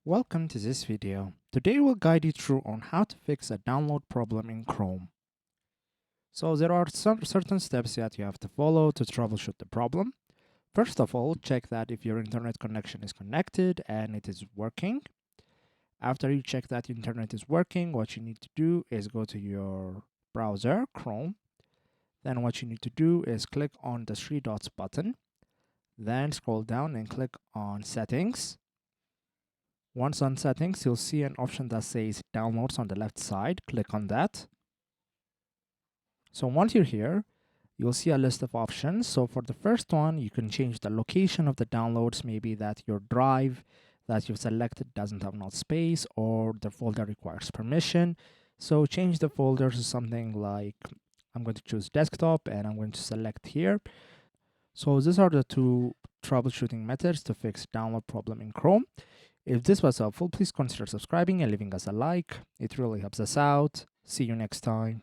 Welcome to this video. Today we'll guide you through on how to fix a download problem in Chrome. So there are some certain steps that you have to follow to troubleshoot the problem. First of all, check that if your internet connection is connected and it is working. After you check that internet is working, what you need to do is go to your browser, Chrome. Then what you need to do is click on the three dots button. Then scroll down and click on Settings. Once on Settings, you'll see an option that says Downloads on the left side. Click on that. So once you're here, you'll see a list of options. So for the first one, you can change the location of the downloads, maybe that your drive that you've selected doesn't have enough space or the folder requires permission. So change the folder to something like, I'm going to choose desktop and I'm going to select here. So these are the two troubleshooting methods to fix download problem in Chrome. If this was helpful, please consider subscribing and leaving us a like. It really helps us out. See you next time.